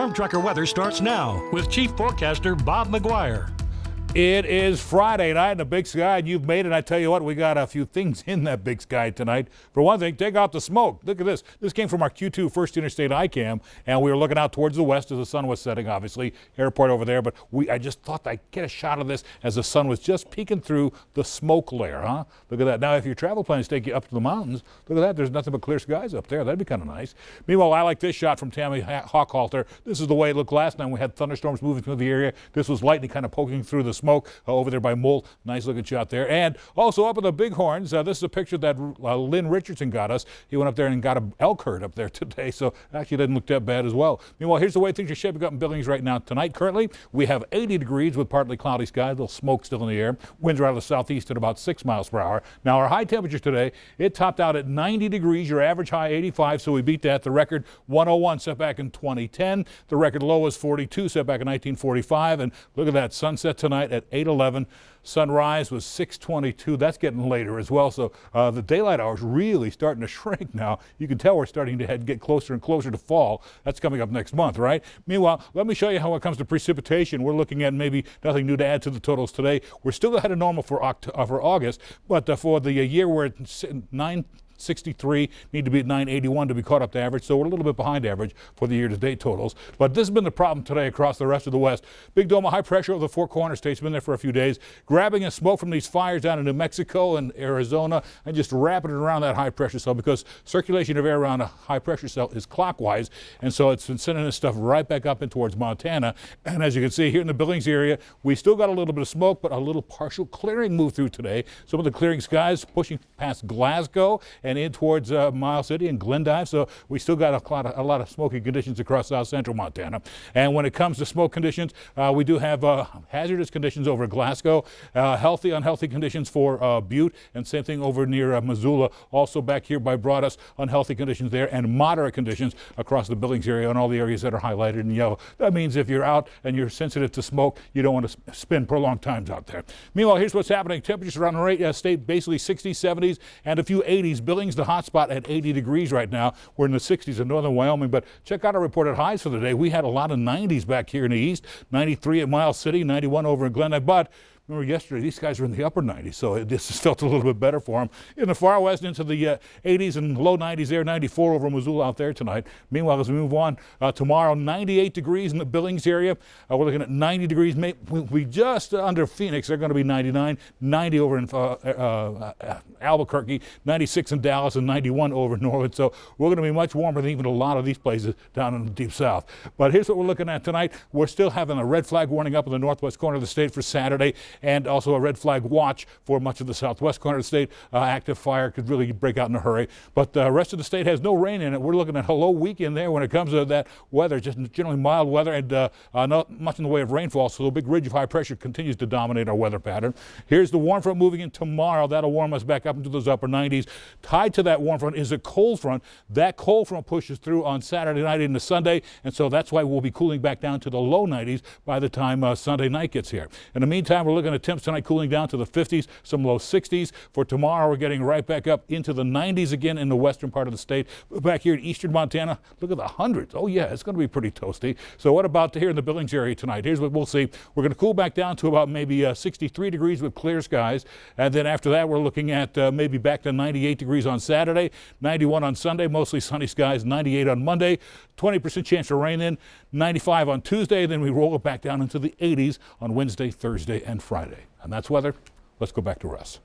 Storm Tracker weather starts now with Chief Forecaster Bob McGuire. It is Friday night in the big sky, and you've made it. I tell you what, we got a few things in that big sky tonight. For one thing, take out the smoke. Look at this. This came from our Q2 First Interstate ICAM, and we were looking out towards the west as the sun was setting, obviously. Airport over there, but I just thought I'd get a shot of this as the sun was just peeking through the smoke layer, huh? Look at that. Now, if your travel plans take you up to the mountains, look at that. There's nothing but clear skies up there. That'd be kind of nice. Meanwhile, I like this shot from Tammy Hawkhalter. This is the way it looked last time. We had thunderstorms moving through the area. This was lightning kind of poking through the smoke over there by Mole. Nice looking shot there. And also up in the Bighorns, this is a picture that Lynn Richardson got us. He went up there and got an elk herd up there today, so actually didn't look that bad as well. Meanwhile, here's the way things are shaping up in Billings right now. Tonight, currently, we have 80 degrees with partly cloudy skies, a little smoke still in the air. Winds are out of the southeast at about 6 miles per hour. Now, our high temperature today, it topped out at 90 degrees, your average high 85, so we beat that. The record 101 set back in 2010. The record low was 42 set back in 1945. And look at that, sunset tonight at 8:11. Sunrise was 6:22. That's getting later as well. So the daylight hours really starting to shrink now. You can tell we're starting to get closer and closer to fall. That's coming up next month, right? Meanwhile, let me show you how it comes to precipitation. We're looking at maybe nothing new to add to the totals today. We're still ahead of normal for August, but for the year we're at 963, need to be at 981 to be caught up to average, so we're a little bit behind average for the year-to-date totals. But this has been the problem today across the rest of the West. Big dome of high pressure over the Four Corners states, been there for a few days, grabbing a smoke from these fires down in New Mexico and Arizona and just wrapping it around that high pressure cell, because circulation of air around a high pressure cell is clockwise, and so it's been sending this stuff right back up in towards Montana. And as you can see here in the Billings area, we still got a little bit of smoke, but a little partial clearing moved through today. Some of the clearing skies pushing past Glasgow and in towards Miles City and Glendive, so we still got a lot of smoky conditions across south central Montana. And when it comes to smoke conditions, we do have hazardous conditions over Glasgow, healthy, unhealthy conditions for Butte, and same thing over near Missoula. Also back here by Broadus, unhealthy conditions there, and moderate conditions across the Billings area and all the areas that are highlighted in yellow. That means if you're out and you're sensitive to smoke, you don't want to spend prolonged times out there. Meanwhile, here's what's happening. Temperatures around the state basically 60s, 70s, and a few 80s. Billings, the hot spot at 80 degrees right now. We're in the 60s in northern Wyoming, but check out our reported highs for the day. We had a lot of 90s back here in the east, 93 at Miles City, 91 over in Glendive, but remember yesterday, these guys were in the upper 90s, so this just felt a little bit better for them. In the far west, into the 80s and low 90s there, 94 over Missoula out there tonight. Meanwhile, as we move on, tomorrow, 98 degrees in the Billings area. We're looking at 90 degrees. We just under Phoenix. They're going to be 99, 90 over in Albuquerque, 96 in Dallas, and 91 over in Norwood. So we're going to be much warmer than even a lot of these places down in the deep south. But here's what we're looking at tonight. We're still having a red flag warning up in the northwest corner of the state for Saturday, and also a red flag watch for much of the southwest corner of the state. Active fire could really break out in a hurry. But the rest of the state has no rain in it. We're looking at a low weekend there when it comes to that weather, just generally mild weather, and not much in the way of rainfall. So the big ridge of high pressure continues to dominate our weather pattern. Here's the warm front moving in tomorrow. That'll warm us back up into those upper 90s. Tied to that warm front is a cold front. That cold front pushes through on Saturday night into Sunday, and so that's why we'll be cooling back down to the low 90s by the time Sunday night gets here. In the meantime, we're looking at temps tonight cooling down to the 50s, some low 60s. For tomorrow, we're getting right back up into the 90s again in the western part of the state. Back here in eastern Montana, look at the hundreds. Oh yeah, it's going to be pretty toasty. So what about here in the Billings area tonight? Here's what we'll see. We're going to cool back down to about maybe 63 degrees with clear skies. And then after that, we're looking at maybe back to 98 degrees on Saturday, 91 on Sunday, mostly sunny skies, 98 on Monday, 20% chance of rain in, 95 on Tuesday. Then we roll it back down into the 80s on Wednesday, Thursday, and Friday. And that's weather. Let's go back to Russ.